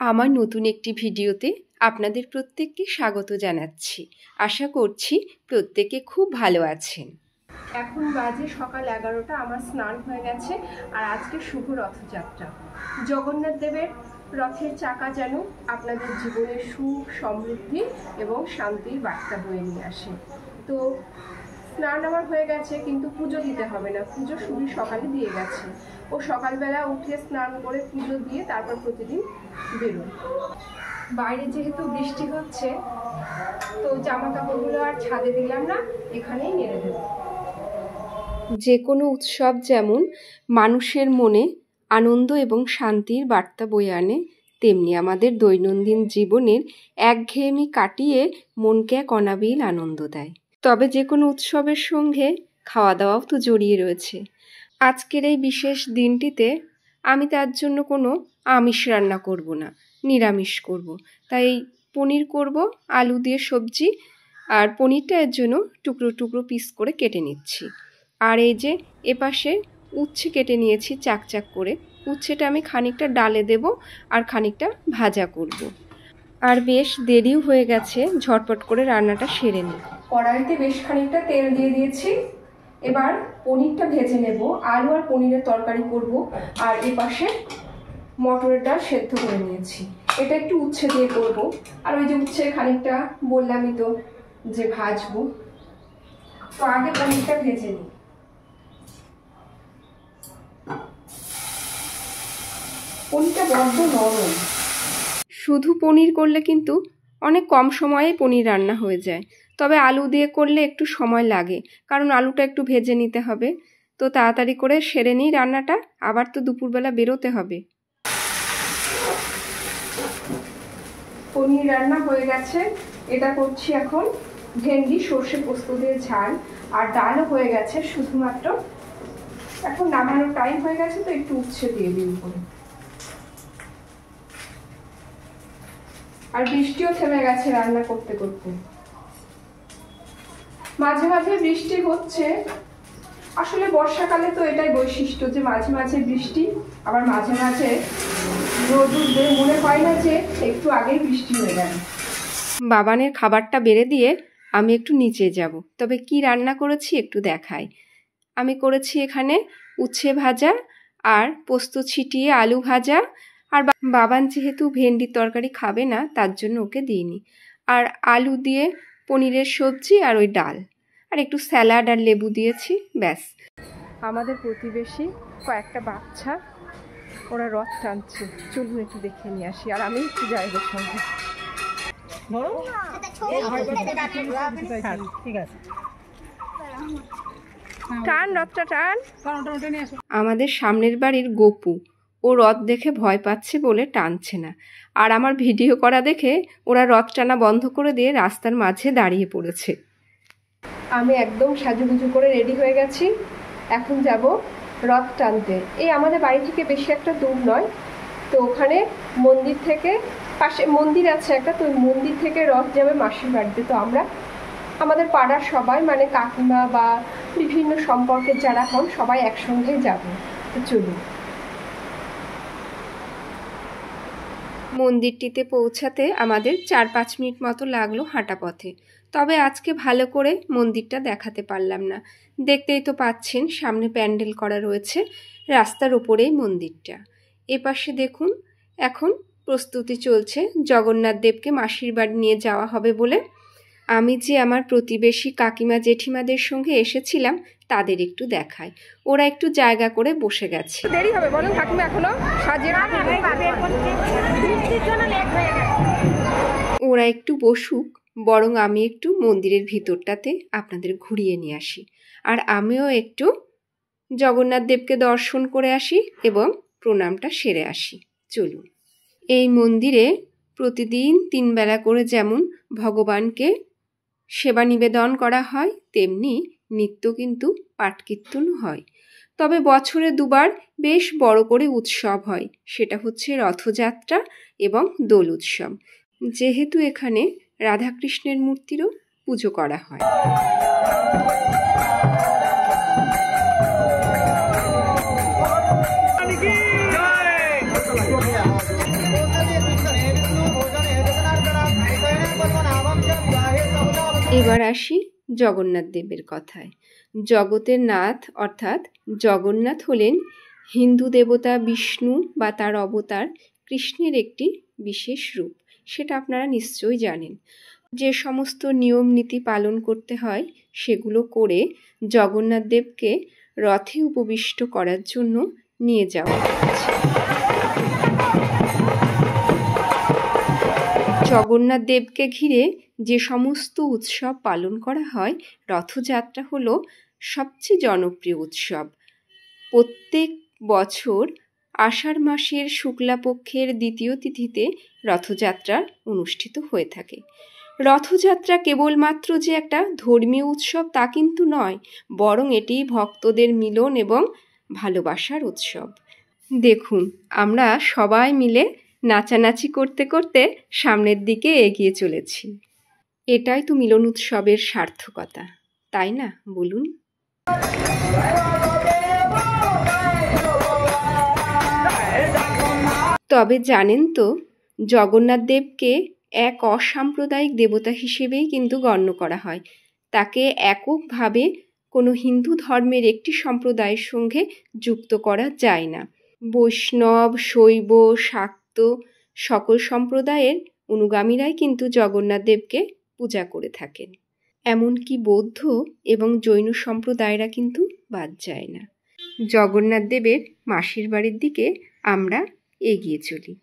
আমার নতুন একটি ভিডিওতে আপনাদের প্রত্যেককে স্বাগত জানাচ্ছি। আশা করছি প্রত্যেকে খুব ভালো আছেন। এখন বাজে সকাল 11টা, আমার স্নান হয়ে গেছে। আর আজকে শুভ রথযাত্রা। জগন্নাথ দেবের রথের চাকা যেন আপনাদের জীবনে সুখ, সমৃদ্ধি এবং শান্তির বার্তা বয়ে নিয়ে আসে। তো স্নান আমার হয়ে গেছে, কিন্তু পুজো দিতে হবে না। পুজো শুধু সকালে দিয়ে গেছে। ও সকালবেলা উঠে স্নান করে পুজো দিয়ে তারপর প্রতিদিন বেরোয়। বাইরে যেহেতু বৃষ্টি হচ্ছে, তো জামা কাপড়গুলো আর ছাদে দিলাম না, এখানেই নেড়ে দেব। যে কোনো উৎসব যেমন মানুষের মনে আনন্দ এবং শান্তির বার্তা বয়ে আনে, তেমনি আমাদের দৈনন্দিন জীবনের একঘেয়েমি কাটিয়ে মনকে এক অনাবিল আনন্দ দেয়। তবে যে কোনো উৎসবের সঙ্গে খাওয়া দাওয়াও তো জড়িয়ে রয়েছে। আজকের এই বিশেষ দিনটিতে আমি তার জন্য কোনো আমিষ রান্না করব না, নিরামিষ করব। তাই পনির করব, আলু দিয়ে সবজি। আর পনিরটা এর জন্য টুকরো টুকরো পিস করে কেটে নিচ্ছি। আর এই যে এপাশে উচ্ছে কেটে নিয়েছি চাকচাক করে। উচ্ছেটা আমি খানিকটা ডালে দেব আর খানিকটা ভাজা করব। আর বেশ দেরিও হয়ে গেছে, ঝটপট করে রান্নাটা সেরে নিই। কড়াইতে বেশ খানিকটা তেল দিয়ে দিয়েছি। এবার পনিরটা ভেজে নেব। আলু আর পনিরের তরকারি করব। আর এপাশে মটরের ডাল সেদ্ধ করে নিয়েছি। এটা একটু উচ্ছে দিয়ে করব। আর ওই যে উচ্ছে খানিকটা বললামই তো যে ভাজবো। তো আগে পনিরটা ভেজে নিই। পনিরটা বড্ড নরম। শুধু পনির করলে কিন্তু অনেক কম সময়ে পনির রান্না হয়ে যায়। তবে আলু দিয়ে করলে একটু সময় লাগে, কারণ আলুটা একটু ভেজে নিতে হবে। তো তাড়াতাড়ি করে সেরে নিই রান্নাটা, আবার তো দুপুরবেলা বেরোতে হবে। পনির রান্না হয়ে গেছে। এটা করছি এখন ভেন্ডি সর্ষে পোস্ত দিয়ে ঝাল। আর ডালও হয়ে গেছে, শুধুমাত্র এখন নামানোর টাইম হয়ে গেছে, তো একটু উচ্ছে দিয়ে দিন করে। আর বৃষ্টিও থেমে গেছে রান্না করতে করতে। মাঝে মাঝে বৃষ্টি হচ্ছে। আসলে বর্ষাকালে তো এটাই বৈশিষ্ট্য, যে মাঝে মাঝে বৃষ্টি, আবার মাঝে মাঝে রোদ উঠবে, মনে হয় না যে একটু আগেই বৃষ্টি হয়ে গেল। বাবানের খাবারটা বেড়ে দিয়ে আমি একটু নিচে যাব। তবে কি রান্না করেছি একটু দেখাই। আমি করেছি এখানে উচ্ছে ভাজা আর পোস্ত ছিটিয়ে আলু ভাজা। আর বাবান যেহেতু ভেন্ডির তরকারি খাবে না, তার জন্য ওকে দিইনি। আর আলু দিয়ে পনিরের সবজি আর ওই ডাল, আর একটু স্যালাড আর লেবু দিয়েছি, ব্যাস। আমাদের প্রতিবেশী কয়েকটা বাচ্চা, ওরা রথ টানছে। চলুন একটু দেখে নিয়ে আসি। আর আমি একটু যাই ওদের সঙ্গে। ঠিক আছে, টান রথটা টান। আমাদের সামনের বাড়ির গপু, ও রথ দেখে ভয় পাচ্ছে বলে টানছে না। আর আমার ভিডিও করা দেখে ওরা রথ টানা বন্ধ করে দিয়ে রাস্তার মাঝে দাঁড়িয়ে পড়েছে। আমি একদম সাজুগুজু করে রেডি হয়ে গেছি। এখন যাব রথ টানতে। এই আমাদের বাড়ি থেকে বেশি একটা দূর নয়। তো ওখানে মন্দির থেকে, পাশে মন্দির আছে একটা, তো ওই মন্দির থেকে রথ যাবে মাসির বাড়িতে। তো আমরা আমাদের পাড়ার সবাই, মানে কাকিমা বা বিভিন্ন সম্পর্কের যারা হন, সবাই একসঙ্গেই যাব। তো চলুন। মন্দিরটিতে পৌঁছাতে আমাদের 4-5 মিনিট মতো লাগলো হাঁটা পথে। তবে আজকে ভালো করে মন্দিরটা দেখাতে পারলাম না। দেখতেই তো পাচ্ছেন সামনে প্যান্ডেল করা রয়েছে, রাস্তার ওপরেই মন্দিরটা। এপাশে দেখুন এখন প্রস্তুতি চলছে জগন্নাথ দেবকে মাসির বাড়ি নিয়ে যাওয়া হবে বলে। আমি যে আমার প্রতিবেশী কাকিমা জেঠিমাদের সঙ্গে এসেছিলাম তাদের একটু দেখাই। ওরা একটু জায়গা করে বসে গেছে। দেরি হবে বলুন কাকিমা, এখনো সাজিয়ে ওরা একটু বসুক, বরং আমি একটু মন্দিরের ভিতরটাতে আপনাদের ঘুরিয়ে নিয়ে আসি। আর আমিও একটু জগন্নাথ দেবকে দর্শন করে আসি এবং প্রণামটা সেরে আসি। চলুন। এই মন্দিরে প্রতিদিন 3 বেলা করে যেমন ভগবানকে সেবা নিবেদন করা হয়, তেমনি নিত্য কিন্তু পাঠ কীর্তন হয়। তবে বছরে 2 বার বেশ বড় করে উৎসব হয়, সেটা হচ্ছে রথযাত্রা এবং দোল উৎসব। যেহেতু এখানে রাধাকৃষ্ণের মূর্তিরও পুজো করা হয়। এবার আসি জগন্নাথ দেবের কথায়। জগতের নাথ অর্থাৎ জগন্নাথ হলেন হিন্দু দেবতা বিষ্ণু বা তার অবতার কৃষ্ণের একটি বিশেষ রূপ। সেটা আপনারা নিশ্চয়ই জানেন। যে সমস্ত নিয়ম নীতি পালন করতে হয় সেগুলো করে জগন্নাথ দেবকে রথে উপবিষ্ট করার জন্য নিয়ে যাওয়া হচ্ছে। জগন্নাথ দেবকে ঘিরে যে সমস্ত উৎসব পালন করা হয়, রথযাত্রা হলো সবচেয়ে জনপ্রিয় উৎসব। প্রত্যেক বছর আষাঢ় মাসের শুক্লাপক্ষের দ্বিতীয় তিথিতে রথযাত্রা অনুষ্ঠিত হয়ে থাকে। রথযাত্রা কেবলমাত্র যে একটা ধর্মীয় উৎসব তা কিন্তু নয়, বরং এটি ভক্তদের মিলন এবং ভালোবাসার উৎসব। দেখুন, আমরা সবাই মিলে নাচানাচি করতে করতে সামনের দিকে এগিয়ে চলেছি। এটাই তো মিলন উৎসবের সার্থকতা, তাই না বলুন? তবে জানেন তো, জগন্নাথ দেবকে এক অসাম্প্রদায়িক দেবতা হিসেবেই কিন্তু গণ্য করা হয়। তাকে এককভাবে কোনো হিন্দু ধর্মের একটি সম্প্রদায়ের সঙ্গে যুক্ত করা যায় না। বৈষ্ণব, শৈব, শাক্ত সকল সম্প্রদায়ের অনুগামীরাই কিন্তু জগন্নাথ দেবকে পূজা করে থাকেন। এমনকি বৌদ্ধ এবং জৈন সম্প্রদায়রা কিন্তু বাদ যায় না। জগন্নাথ দেবের মাসির বাড়ির দিকে আমরা এগিয়ে চলি।